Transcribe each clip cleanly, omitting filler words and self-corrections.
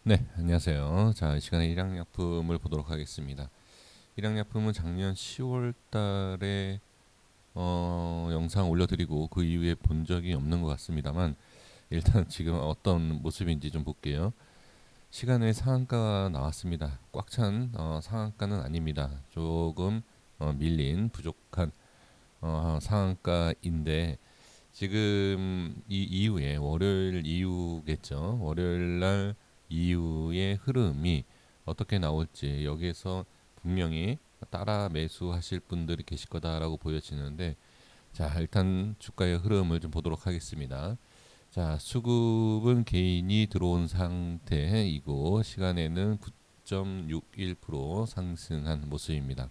네, 안녕하세요. 자, 이 시간에 일양약품을 보도록 하겠습니다. 일양약품은 작년 10월 달에 영상 올려드리고 그 이후에 본 적이 없는 것 같습니다만 일단 지금 어떤 모습인지 좀 볼게요. 시간에 상한가가 나왔습니다. 꽉 찬 상한가는 아닙니다. 조금 밀린 부족한 상한가인데 지금 이 이후에 월요일 이후겠죠. 월요일 날 이후의 흐름이 어떻게 나올지 여기에서 분명히 따라 매수하실 분들이 계실 거다라고 보여지는데 자 일단 주가의 흐름을 좀 보도록 하겠습니다. 자 수급은 개인이 들어온 상태이고 시간에는 9.61% 상승한 모습입니다.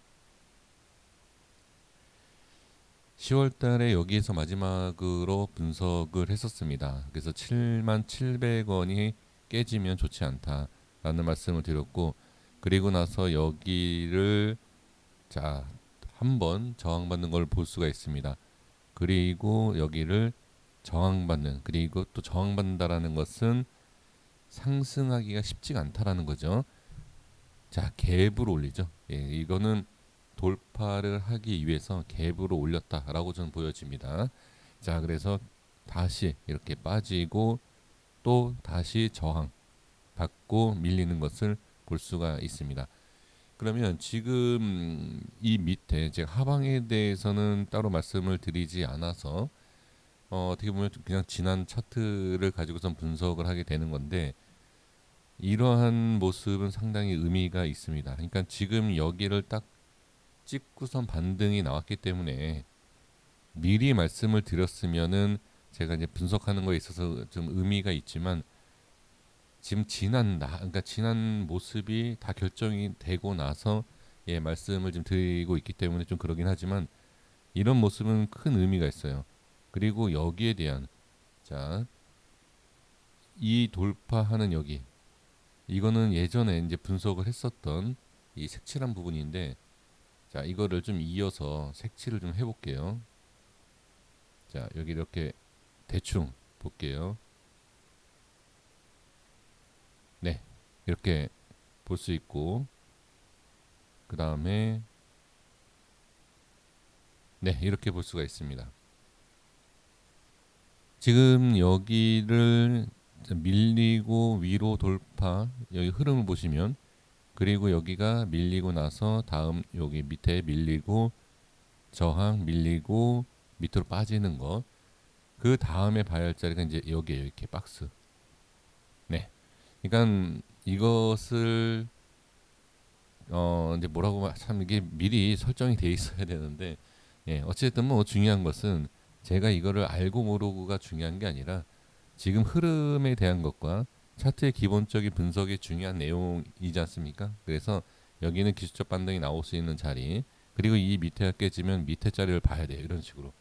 10월 달에 여기에서 마지막으로 분석을 했었습니다. 그래서 77,700원이 깨지면 좋지 않다라는 말씀을 드렸고 그리고 나서 여기를 자 한번 저항받는 걸 볼 수가 있습니다. 그리고 여기를 저항받는 그리고 또 저항받는다라는 것은 상승하기가 쉽지가 않다라는 거죠. 자 갭을 올리죠. 예, 이거는 돌파를 하기 위해서 갭으로 올렸다라고 저는 보여집니다. 자, 그래서 다시 이렇게 빠지고 또 다시 저항 받고 밀리는 것을 볼 수가 있습니다. 그러면 지금 이 밑에 제가 하방에 대해서는 따로 말씀을 드리지 않아서 어떻게 보면 그냥 지난 차트를 가지고선 분석을 하게 되는 건데 이러한 모습은 상당히 의미가 있습니다. 그러니까 지금 여기를 딱 찍고선 반등이 나왔기 때문에 미리 말씀을 드렸으면은 제가 이제 분석하는 거에 있어서 좀 의미가 있지만 지금 그러니까 지난 모습이 다 결정이 되고 나서 예 말씀을 좀 드리고 있기 때문에 좀 그러긴 하지만 이런 모습은 큰 의미가 있어요. 그리고 여기에 대한 자 이 돌파하는 여기 이거는 예전에 이제 분석을 했었던 이 색칠한 부분인데 자 이거를 좀 이어서 색칠을 좀 해볼게요. 자 여기 이렇게 대충 볼게요. 네, 이렇게 볼 수 있고 그 다음에 네 이렇게 볼 수가 있습니다. 지금 여기를 밀리고 위로 돌파 여기 흐름을 보시면 그리고 여기가 밀리고 나서 다음 여기 밑에 밀리고 저항 밀리고 밑으로 빠지는 것 그 다음에 봐야 할 자리가 이제 여기에요. 이렇게 박스. 네, 그러니까 이것을 이제 뭐라고 참 이게 미리 설정이 돼 있어야 되는데 예 어쨌든 뭐 중요한 것은 제가 이거를 알고 모르고가 중요한 게 아니라 지금 흐름에 대한 것과 차트의 기본적인 분석이 중요한 내용이지 않습니까? 그래서 여기는 기술적 반등이 나올 수 있는 자리 그리고 이 밑에가 깨지면 밑에 자리를 봐야 돼요. 이런 식으로.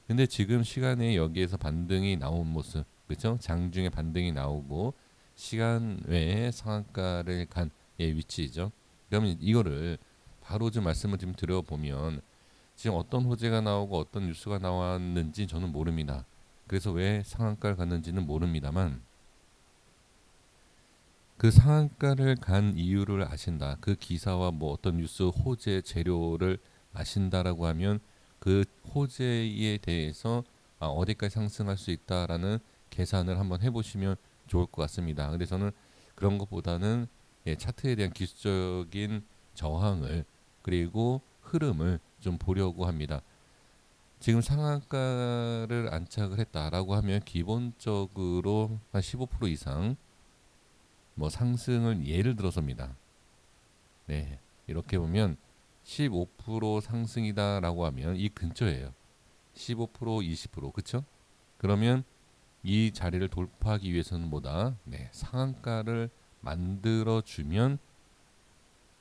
근데 지금 시간에 여기에서 반등이 나온 모습 그렇죠? 장중에 반등이 나오고 시간 외에 상한가를 간 위치죠. 그러면 이거를 바로 좀 말씀을 좀 드려보면 지금 어떤 호재가 나오고 어떤 뉴스가 나왔는지 저는 모릅니다. 그래서 왜 상한가를 갔는지는 모릅니다만 그 상한가를 간 이유를 아신다. 그 기사와 뭐 어떤 뉴스 호재 재료를 아신다라고 하면 그 호재에 대해서 어디까지 상승할 수 있다라는 계산을 한번 해보시면 좋을 것 같습니다. 근데 저는 그런 것보다는 예, 차트에 대한 기술적인 저항을 그리고 흐름을 좀 보려고 합니다. 지금 상한가를 안착을 했다라고 하면 기본적으로 한 15% 이상 뭐 상승을 예를 들어서입니다. 네, 이렇게 보면 15% 상승이다라고 하면 이 근처예요. 15% 20% 그쵸? 그러면 이 자리를 돌파하기 위해서는 뭐다? 네, 상한가를 만들어 주면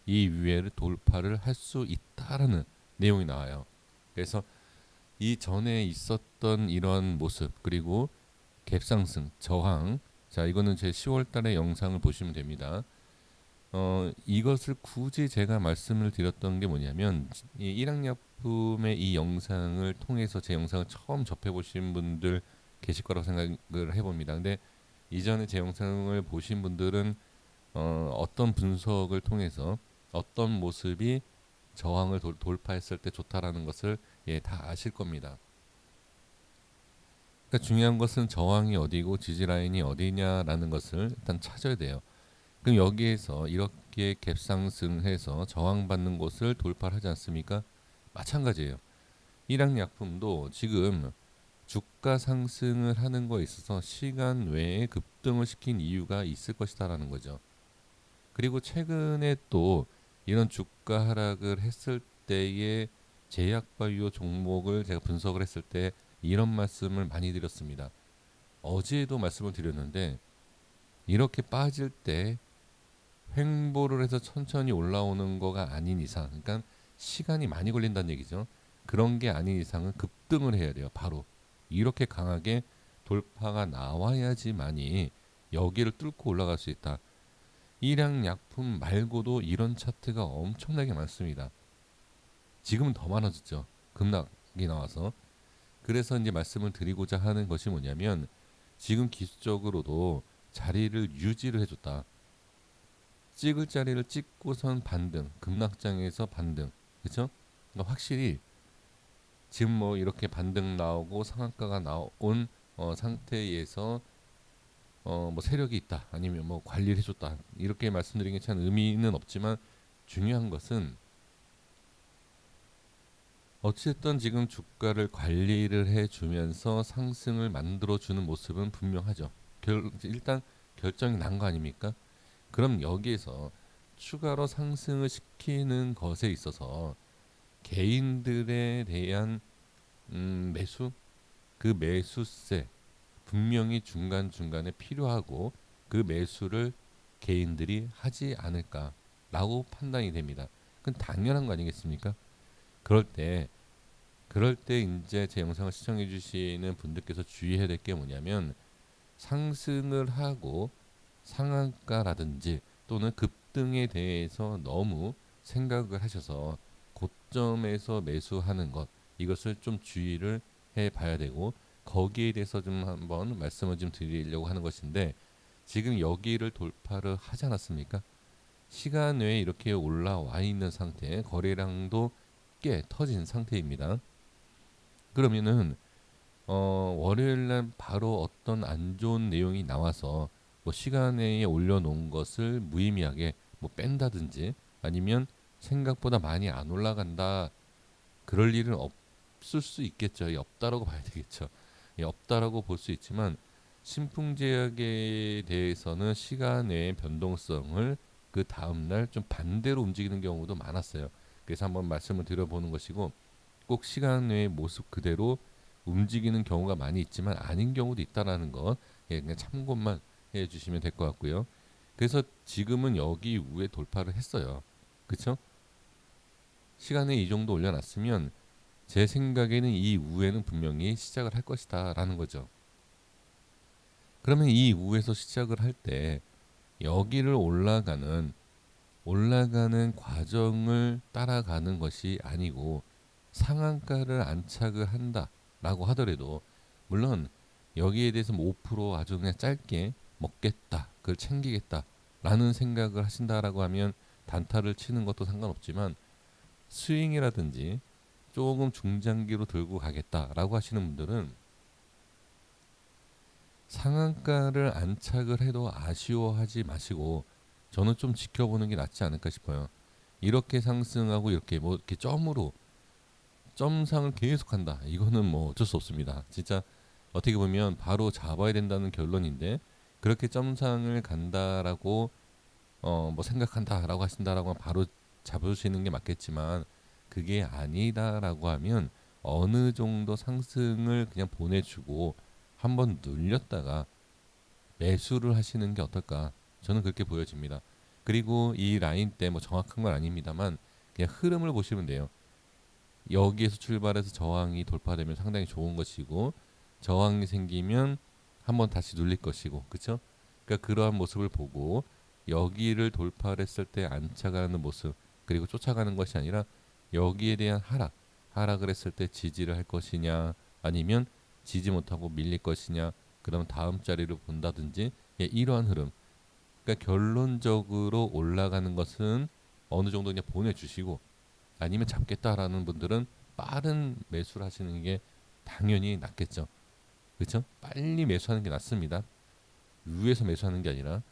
이 위에를 돌파를 할 수 있다라는 내용이 나와요. 그래서 이 전에 있었던 이런 모습 그리고 갭상승 저항 자 이거는 제 10월 달의 영상을 보시면 됩니다. 이것을 굳이 제가 말씀을 드렸던 게 뭐냐면 이 일학약품의 이 영상을 통해서 제 영상을 처음 접해 보신 분들 계실 거라고 생각을 해봅니다. 근데 이전에 제 영상을 보신 분들은 어떤 분석을 통해서 어떤 모습이 저항을 돌파했을 때 좋다라는 것을 다 아실 겁니다. 그러니까 중요한 것은 저항이 어디고 지지 라인이 어디냐라는 것을 일단 찾아야 돼요. 그럼 여기에서 이렇게 갭상승해서 저항받는 곳을 돌파를 하지 않습니까? 마찬가지예요. 일양약품도 지금 주가 상승을 하는 거에 있어서 시간 외에 급등을 시킨 이유가 있을 것이다라는 거죠. 그리고 최근에 또 이런 주가 하락을 했을 때의 제약바이오 종목을 제가 분석을 했을 때 이런 말씀을 많이 드렸습니다. 어제도 말씀을 드렸는데 이렇게 빠질 때 횡보를 해서 천천히 올라오는 거가 아닌 이상, 그러니까 시간이 많이 걸린다는 얘기죠. 그런 게 아닌 이상은 급등을 해야 돼요. 바로 이렇게 강하게 돌파가 나와야지만이 여기를 뚫고 올라갈 수 있다. 일양약품 말고도 이런 차트가 엄청나게 많습니다. 지금은 더 많아졌죠. 급락이 나와서. 그래서 이제 말씀을 드리고자 하는 것이 뭐냐면 지금 기술적으로도 자리를 유지를 해줬다. 찍을 자리를 찍고선 반등, 급락장에서 반등, 그렇죠? 그러니까 확실히 지금 뭐 이렇게 반등 나오고 상한가가 나온 상태에서 뭐 세력이 있다, 아니면 뭐 관리를 해줬다 이렇게 말씀드리는 게 참 의미는 없지만 중요한 것은 어쨌든 지금 주가를 관리를 해주면서 상승을 만들어주는 모습은 분명하죠. 일단 결정이 난 거 아닙니까? 그럼 여기에서 추가로 상승을 시키는 것에 있어서 개인들에 대한 매수, 그 매수세 분명히 중간중간에 필요하고 그 매수를 개인들이 하지 않을까라고 판단이 됩니다. 그건 당연한 거 아니겠습니까? 그럴 때 이제 제 영상을 시청해 주시는 분들께서 주의해야 될 게 뭐냐면 상승을 하고 상한가라든지 또는 급등에 대해서 너무 생각을 하셔서 고점에서 매수하는 것, 이것을 좀 주의를 해 봐야 되고 거기에 대해서 좀 한번 말씀을 좀 드리려고 하는 것인데 지금 여기를 돌파를 하지 않았습니까? 시간 외에 이렇게 올라와 있는 상태, 거래량도 꽤 터진 상태입니다. 그러면은 월요일 날 바로 어떤 안 좋은 내용이 나와서 뭐 시간에 올려놓은 것을 무의미하게 뭐 뺀다든지 아니면 생각보다 많이 안 올라간다, 그럴 일은 없을 수 있겠죠. 없다라고 봐야 되겠죠. 없다라고 볼 수 있지만 신풍제약에 대해서는 시간 외의 변동성을 그 다음날 좀 반대로 움직이는 경우도 많았어요. 그래서 한번 말씀을 드려보는 것이고 꼭 시간 외의 모습 그대로 움직이는 경우가 많이 있지만 아닌 경우도 있다라는 것, 그냥 참고만 해주시면 될 것 같고요. 그래서 지금은 여기 위에 돌파를 했어요. 그렇죠? 시간에 이 정도 올려놨으면 제 생각에는 이 이후에는 분명히 시작을 할 것이다라는 거죠. 그러면 이 이후에서 시작을 할 때 여기를 올라가는 과정을 따라가는 것이 아니고 상한가를 안착을 한다라고 하더라도 물론 여기에 대해서 뭐 5% 아주 그냥 짧게 먹겠다, 그걸 챙기겠다라는 생각을 하신다라고 하면 단타를 치는 것도 상관없지만 스윙이라든지 조금 중장기로 들고 가겠다라고 하시는 분들은 상한가를 안착을 해도 아쉬워하지 마시고 저는 좀 지켜보는 게 낫지 않을까 싶어요. 이렇게 상승하고 이렇게 뭐 이렇게 점상을 계속한다, 이거는 뭐 어쩔 수 없습니다. 진짜 어떻게 보면 바로 잡아야 된다는 결론인데 그렇게 점상을 간다라고 뭐 생각한다라고 하신다라고 하면 바로 잡으시는 게 맞겠지만 그게 아니다라고 하면 어느 정도 상승을 그냥 보내주고 한번 눌렸다가 매수를 하시는 게 어떨까, 저는 그렇게 보여집니다. 그리고 이 라인 때 뭐 정확한 건 아닙니다만 그냥 흐름을 보시면 돼요. 여기에서 출발해서 저항이 돌파되면 상당히 좋은 것이고 저항이 생기면 한번 다시 눌릴 것이고, 그렇죠? 그러니까 그러한 모습을 보고 여기를 돌파를 했을 때 안착하는 모습, 그리고 쫓아가는 것이 아니라 여기에 대한 하락을 했을 때 지지를 할 것이냐 아니면 지지 못하고 밀릴 것이냐, 그다음 다음 자리를 본다든지 예, 이러한 흐름. 그러니까 결론적으로 올라가는 것은 어느 정도 그냥 보내주시고 아니면 잡겠다라는 분들은 빠른 매수를 하시는 게 당연히 낫겠죠. 그렇죠? 빨리 매수하는 게 낫습니다. 위에서 매수하는 게 아니라.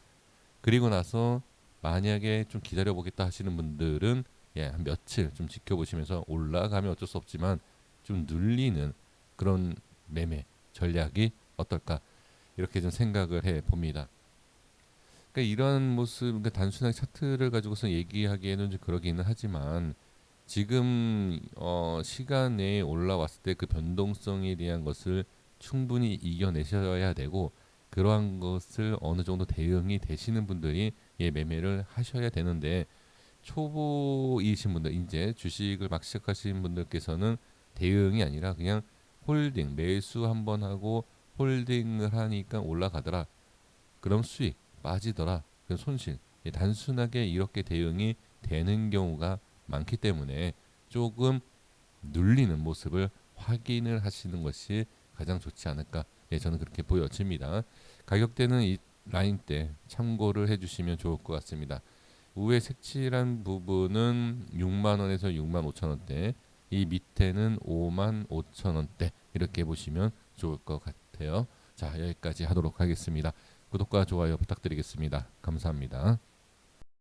그리고 나서 만약에 좀 기다려 보겠다 하시는 분들은 예, 한 며칠 좀 지켜보시면서 올라가면 어쩔 수 없지만 좀 눌리는 그런 매매 전략이 어떨까 이렇게 좀 생각을 해 봅니다. 그러니까 이런 모습, 그러니까 단순하게 차트를 가지고서 얘기하기에는 좀 그러기는 하지만 지금 시간에 올라왔을 때 그 변동성에 대한 것을 충분히 이겨내셔야 되고 그러한 것을 어느 정도 대응이 되시는 분들이 예, 매매를 하셔야 되는데 초보이신 분들 이제 주식을 막 시작하시는 분들께서는 대응이 아니라 그냥 홀딩 매수 한번 하고 홀딩을 하니까 올라가더라 그럼 수익 빠지더라 그럼 손실 예, 단순하게 이렇게 대응이 되는 경우가 많기 때문에 조금 눌리는 모습을 확인을 하시는 것이 가장 좋지 않을까 예, 저는 그렇게 보여집니다. 가격대는 이 라인 때 참고를 해주시면 좋을 것 같습니다. 우에 색칠한 부분은 6만 원에서 6만 5천 원대, 이 밑에는 5만 5천 원대 이렇게 보시면 좋을 것 같아요. 자, 여기까지 하도록 하겠습니다. 구독과 좋아요 부탁드리겠습니다. 감사합니다.